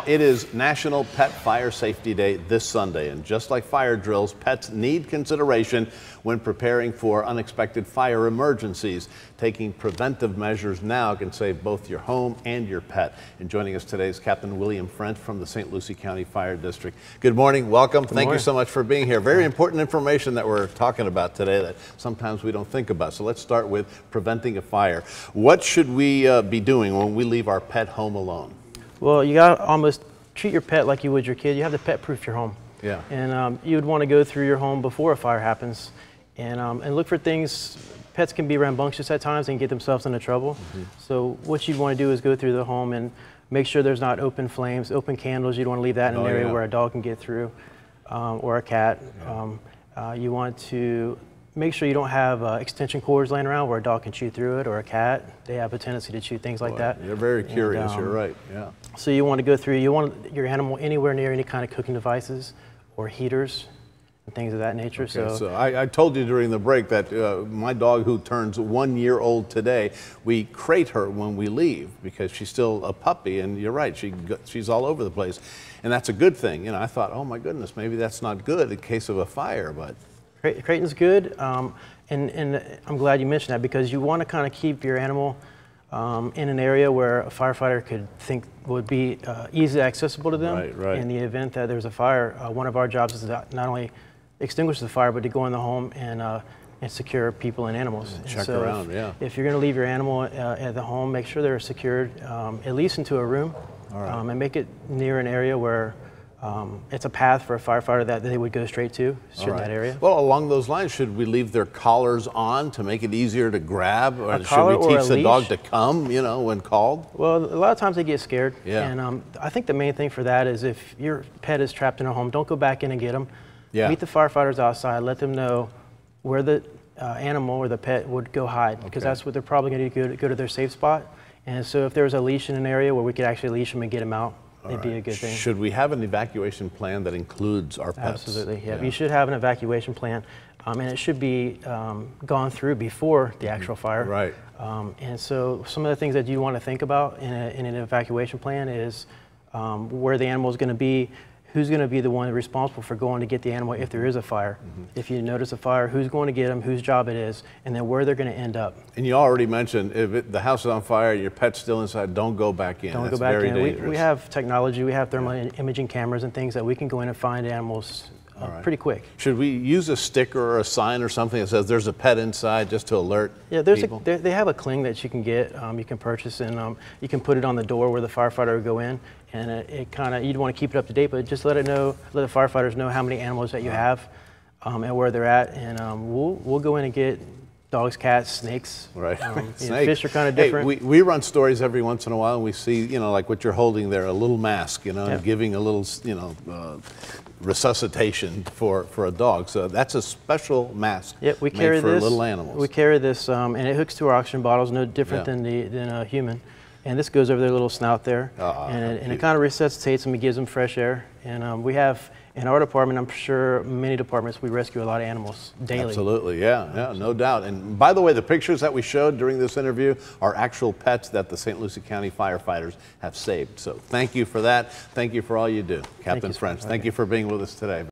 It is National Pet Fire Safety Day this Sunday, and just like fire drills, pets need consideration when preparing for unexpected fire emergencies. Taking preventive measures now can save both your home and your pet. And joining us today is Captain William French from the St. Lucie County Fire District. Good morning, welcome. Thank you so much for being here. Very important information that we're talking about today that sometimes we don't think about. So let's start with preventing a fire. What should we be doing when we leave our pet home alone? Well, you got to almost treat your pet like you would your kid. You have to pet-proof your home. Yeah. And you would want to go through your home before a fire happens and look for things. Pets can be rambunctious at times and get themselves into trouble. So what you'd want to do is go through the home and make sure there's not open flames, open candles. You'd want to leave that in an area where a dog can get through or a cat. You want to make sure you don't have extension cords laying around where a dog can chew through it, or a cat. They have a tendency to chew things like that. You're very curious, you're right, yeah. So you want to go through, you want your animal anywhere near any kind of cooking devices or heaters and things of that nature. Okay, so I told you during the break that my dog, who turns 1 year old today, we crate her when we leave because she's still a puppy, and you're right, she's all over the place. And that's a good thing. You know, I thought, oh my goodness, maybe that's not good in case of a fire, but Creighton's good, and I'm glad you mentioned that, because you want to kind of keep your animal in an area where a firefighter could think would be easily accessible to them. Right. In the event that there's a fire, one of our jobs is to not only extinguish the fire, but to go in the home and secure people and animals. Check around, if you're going to leave your animal at the home, make sure they're secured at least into a room, and make it near an area where it's a path for a firefighter that they would go straight to, in that area. Well, along those lines, should we leave their collars on to make it easier to grab? Or should we teach the dog to come, you know, when called? Well, a lot of times they get scared. And I think the main thing for that is if your pet is trapped in a home, don't go back in and get them. Meet the firefighters outside, let them know where the animal or the pet would go hide, because that's what they're probably going to do, go to their safe spot. And so if there's a leash in an area where we could actually leash them and get them out, it'd be a good thing. Should we have an evacuation plan that includes our pets? Absolutely, yeah. You should have an evacuation plan, and it should be gone through before the actual fire. Right. And so some of the things that you want to think about in an evacuation plan is where the animal is going to be, who's going to be the one responsible for going to get the animal if there is a fire. If you notice a fire, who's going to get them, whose job it is, and then where they're going to end up. And you already mentioned, if the house is on fire, your pet's still inside, don't go back in. Don't go back in. We have technology, we have thermal imaging cameras and things that we can go in and find animals pretty quick. Should we use a sticker or a sign or something that says there's a pet inside, just to alert people? They have a cling that you can get, you can purchase, and you can put it on the door where the firefighter would go in, and it kind of, you'd want to keep it up to date, but just let the firefighters know how many animals that you have and where they're at, and we'll go in and get dogs, cats, snakes. Snakes. Fish are kind of different. Hey, we run stories every once in a while, and we see, you know, like what you're holding there, a little mask, you know, and giving a little, you know, resuscitation for a dog. So that's a special mask we carry made for this, little animals. We carry this, and it hooks to our oxygen bottles, no different than a human. And this goes over their little snout there, and it kind of resuscitates them, it gives them fresh air. And we have, in our department, I'm sure many departments, we rescue a lot of animals daily. Absolutely, yeah, no doubt. And by the way, the pictures that we showed during this interview are actual pets that the St. Lucie County firefighters have saved. So thank you for that. Thank you for all you do. Captain French, thank you for being with us today.